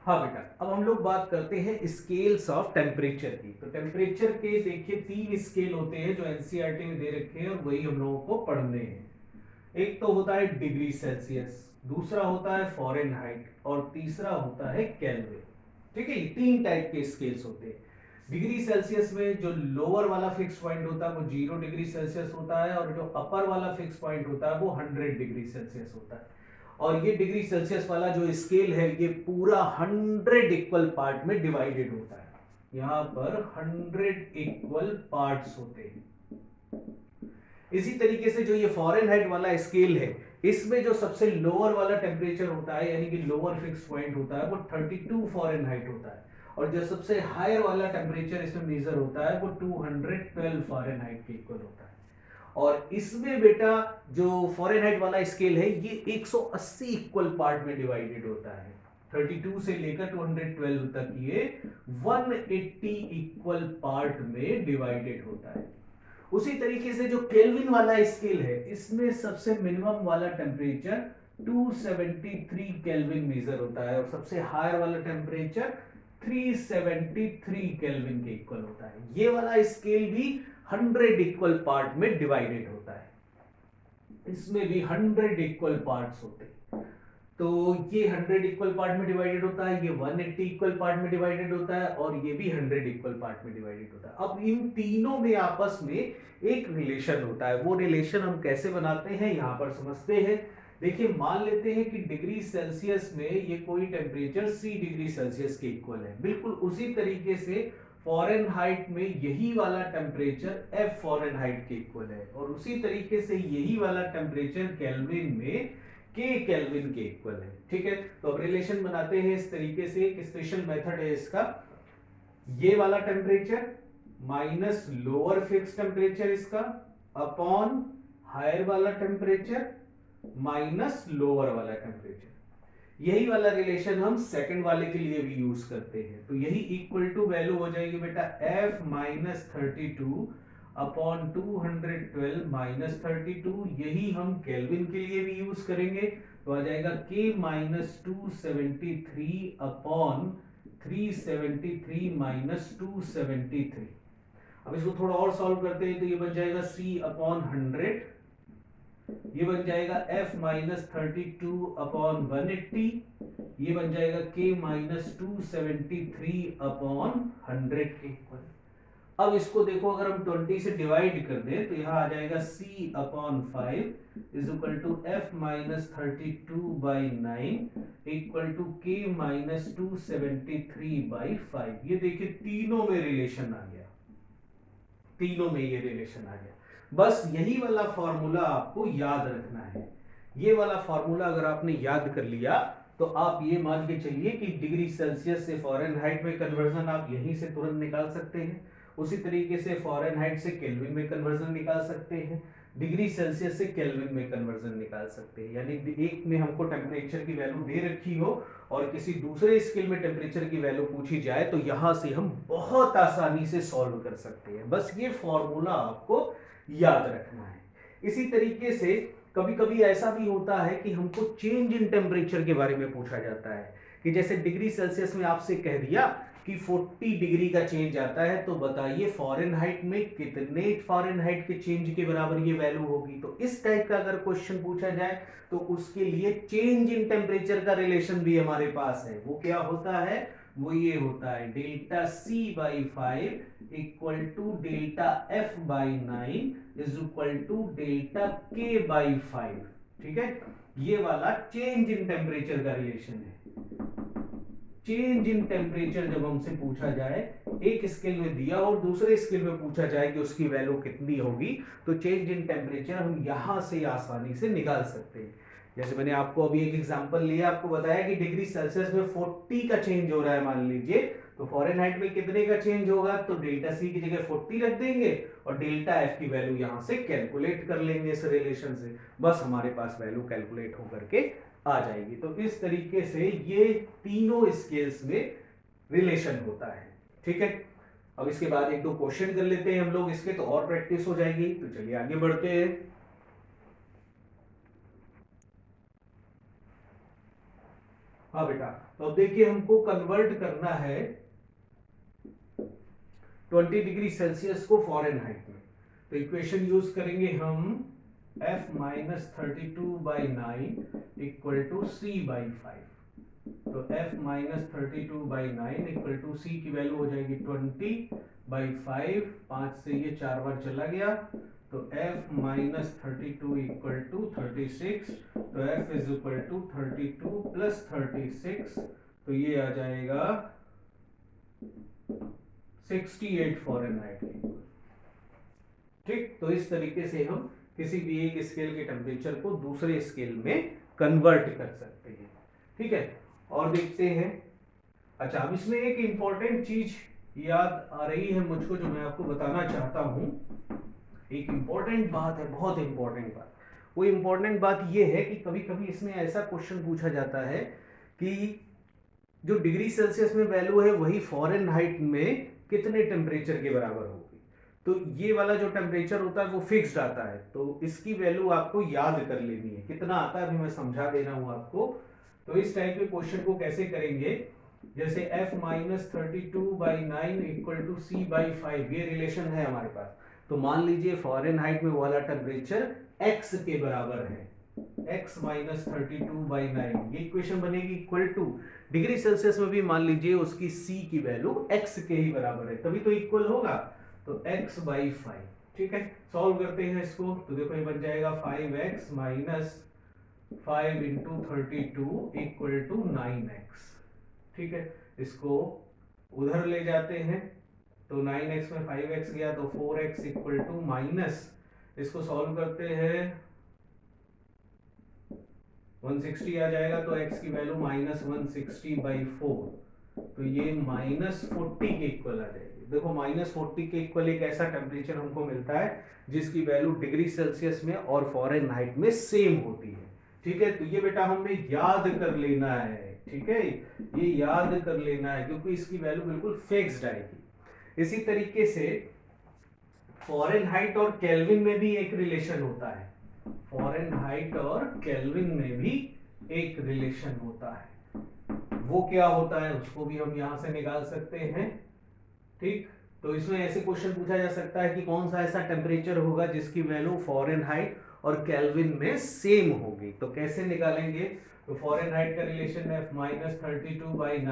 हाँ बेटा, अब हम लोग बात करते हैं स्केल्स ऑफ टेम्परेचर की। तो टेम्परेचर के देखिए 3 स्केल होते हैं जो एनसीईआरटी में दे रखे हैं और वही हम लोगों को पढ़ने हैं। एक तो होता है डिग्री सेल्सियस, दूसरा होता है फॉरेनहाइट और तीसरा होता है केल्विन। ठीक है, ये 3 टाइप के स्केल्स होते हैं। डिग्री सेल्सियस में जो लोअर वाला फिक्स पॉइंट होता है वो 0 डिग्री सेल्सियस होता है और जो अपर वाला फिक्स पॉइंट होता है वो 100 डिग्री सेल्सियस होता है। और ये डिग्री सेल्सियस वाला जो स्केल है ये पूरा 100 इक्वल पार्ट में डिवाइडेड होता है। यहां पर 100 इक्वल पार्ट्स होते हैं। इसी तरीके से जो ये फॉरेनहाइट वाला स्केल है, इसमें जो सबसे लोअर वाला टेम्परेचर होता है यानी कि लोअर फिक्स पॉइंट होता है वो 32 फॉरेनहाइट होता है और जो सबसे हायर वाला टेम्परेचर इसमें मेजर होता है वो 212 फॉरेनहाइट के इक्वल होता है। और इसमें बेटा जो फॉरेनहाइट वाला स्केल है ये 180 इक्वल पार्ट में डिवाइडेड होता है। 32 से लेकर 212 तक ये 180 इक्वल पार्ट में डिवाइडेड होता है। उसी तरीके से जो केल्विन वाला स्केल है इसमें सबसे मिनिमम वाला टेम्परेचर 273 केल्विन मेजर होता है और सबसे हायर वाला टेम्परेचर 373 केल्विन के इक्वल होता है। ये वाला स्केल भी 100 इक्वल पार्ट में डिवाइडेड होता है। इसमें भी 100 इक्वल पार्ट्स होते हैं। तो ये 100 इक्वल पार्ट में डिवाइडेड होता है, ये 180 इक्वल पार्ट में डिवाइडेड होता है और ये भी 100 इक्वल पार्ट में डिवाइडेड होता है। अब इन तीनों में आपस में एक रिलेशन होता है। वो रिलेशन हम कैसे बनाते हैं यहां पर समझते हैं। देखिए, मान लेते हैं कि डिग्री सेल्सियस में ये कोई टेम्परेचर सी डिग्री सेल्सियस के इक्वल है। बिल्कुल उसी तरीके से फॉरेनहाइट में यही वाला टेम्परेचर एफ फॉरेनहाइट के इक्वल है और उसी तरीके से यही वाला टेम्परेचर केल्विन में के केल्विन के इक्वल है। ठीक है, तो अब रिलेशन बनाते हैं इस तरीके से। एक स्पेशल मेथड है इसका। ये वाला temperature minus lower fix temperature इसका अपॉन हायर वाला टेम्परेचर माइनस लोअर वाला टेम्परेचर। यही वाला रिलेशन हम सेकंड वाले के लिए भी यूज करते हैं। तो यही इक्वल टू वैल्यू हो जाएगी बेटा एफ माइनस 32 अपॉन 212 माइनस 32। यही हम केल्विन के लिए भी यूज करेंगे। तो आ जाएगा के माइनस 273 अपॉन 373 माइनस 273। अब इसको थोड़ा और सॉल्व करते हैं तो ये बन जाएगा सी अपॉन 100। ये बन जाएगा f माइनस 32 अपॉन 180। ये बन जाएगा k माइनस 273 अपॉन 100 के इक्वल। अब इसको देखो, अगर हम 20 से डिवाइड कर दें तो यहां आ जाएगा c upon 5 is equal to f minus 32 by 9 equal to k minus 273 by 5। ये देखिए तीनों में रिलेशन आ गया, तीनों में ये रिलेशन आ गया। बस यही वाला फॉर्मूला आपको याद रखना है। ये वाला फॉर्मूला अगर आपने याद कर लिया तो आप ये मान के चलिए कि डिग्री सेल्सियस से फॉरेनहाइट में कन्वर्जन आप यहीं से तुरंत निकाल सकते हैं। उसी तरीके से फॉरेनहाइट से केल्विन में कन्वर्जन निकाल सकते हैं, डिग्री सेल्सियस से केल्विन में कन्वर्जन निकाल सकते हैं। यानी एक में हमको टेम्परेचर की वैल्यू दे रखी हो और किसी दूसरे स्केल में टेम्परेचर की वैल्यू पूछी जाए तो यहां से हम बहुत आसानी से सॉल्व कर सकते हैं। बस ये फॉर्मूला आपको याद रखना है। इसी तरीके से कभी कभी ऐसा भी होता है कि हमको चेंज इन टेम्परेचर के बारे में पूछा जाता है कि जैसे डिग्री सेल्सियस में आपसे कह दिया कि 40 डिग्री का चेंज आता है, तो बताइए फॉरेनहाइट में कितने फॉरेनहाइट के चेंज के बराबर ये वैल्यू होगी। तो इस टाइप का अगर क्वेश्चन पूछा जाए तो उसके लिए चेंज इन टेम्परेचर का रिलेशन भी हमारे पास है। वो क्या होता है, वो ये होता है delta C by 5 equal to delta F by 9 is equal to delta K by 5। ठीक है, ये वाला चेंज इन टेम्परेचर का रिलेशन है। चेंज इन टेम्परेचर जब हमसे पूछा जाए, एक स्केल में दिया और दूसरे स्केल में पूछा जाए कि उसकी वैल्यू कितनी होगी, तो चेंज इन टेम्परेचर हम यहां से आसानी से निकाल सकते हैं। जैसे मैंने आपको अभी एक एग्जांपल लिया, आपको बताया कि डिग्री सेल्सियस में 40 का चेंज हो रहा है मान लीजिए, तो फॉरेनहाइट में कितने का चेंज होगा, तो डेल्टा सी की जगह 40 रख देंगे और डेल्टा एफ की वैल्यू यहां से कैलकुलेट कर लेंगे इस रिलेशन से। बस हमारे पास वैल्यू कैलकुलेट होकर के आ जाएगी। तो इस तरीके से ये तीनों स्केल्स में रिलेशन होता है। ठीक है, अब इसके बाद एक दो क्वेश्चन कर लेते हैं हम लोग इसके, तो और प्रैक्टिस हो जाएगी। तो चलिए आगे बढ़ते हैं। हाँ बेटा, तो अब देखिए हमको कन्वर्ट करना है 20 डिग्री सेल्सियस को फॉरेनहाइट में। तो इक्वेशन यूज करेंगे हम f minus 32/9 equal to c by 5। तो f minus 32/9 equal to c की वैल्यू हो जाएगी 20/5, 5 से ये 4 बार चला गया, तो f माइनस 32 इक्वल टू 36। तो f is equal to 32 plus 36, तो ये आ जाएगा 68 फॉरेनहाइट के इक्वल। ठीक, तो इस तरीके से हम किसी भी एक स्केल के टेम्परेचर को दूसरे स्केल में कन्वर्ट कर सकते हैं। ठीक है, और देखते हैं। अच्छा, अब इसमें एक इंपॉर्टेंट चीज याद आ रही है मुझको, जो मैं आपको बताना चाहता हूं। एक इंपॉर्टेंट बात है, बहुत इंपॉर्टेंट बात। वो इंपॉर्टेंट बात ये है कि कभी कभी इसमें ऐसा क्वेश्चन पूछा जाता है कि जो डिग्री सेल्सियस में वैल्यू है वही फॉरेनहाइट में कितने टेम्परेचर के बराबर होगी। तो ये वाला जो टेम्परेचर होता है वो फिक्स्ड आता है, तो इसकी वैल्यू आपको याद कर लेनी है। कितना आता है अभी मैं समझा दे रहा हूं आपको। तो इस टाइप के क्वेश्चन को कैसे करेंगे, जैसे f minus 32/9 equal to c by 5, ये रिलेशन है हमारे पास। तो मान लीजिए फॉरेनहाइट में वाला टेम्परेचर x के बराबर है, x माइनस 32/9, ये इक्वेशन बनेगी इक्वल टू डिग्री सेल्सियस में भी मान लीजिए उसकी c की वैल्यू x के ही बराबर है, तभी तो इक्वल होगा। तो x बाई 5। ठीक है, सॉल्व करते हैं इसको। तो देखो ये बन जाएगा 5x minus 5 into 32 equal to 9x। ठीक है, इसको उधर ले जाते हैं, तो 9x में 5x गया तो 4x इक्वल टू माइनस, इसको सॉल्व करते हैं 160 आ जाएगा, तो x की वैल्यू माइनस 160/4, तो ये माइनस 40 के इक्वल आ जाएगी। देखो माइनस 40 के इक्वल एक ऐसा टेम्परेचर हमको मिलता है जिसकी वैल्यू डिग्री सेल्सियस में और फॉरेनहाइट में सेम होती है। ठीक है, तो ये बेटा हमें याद कर लेना है। ठीक है, ये याद कर लेना है क्योंकि इसकी वैल्यू बिल्कुल फिक्स्ड आएगी। इसी तरीके से फॉरेनहाइट और केल्विन में भी एक रिलेशन होता है, फॉरेनहाइट और केल्विन में भी एक रिलेशन होता है। वो क्या होता है उसको भी हम यहां से निकाल सकते हैं। ठीक, तो इसमें ऐसे क्वेश्चन पूछा जा सकता है कि कौन सा ऐसा टेम्परेचर होगा जिसकी वैल्यू फॉरेनहाइट और केल्विन में सेम होगी। तो कैसे निकालेंगे, तो फॉरेनहाइट का रिलेशन है माइनस 32/9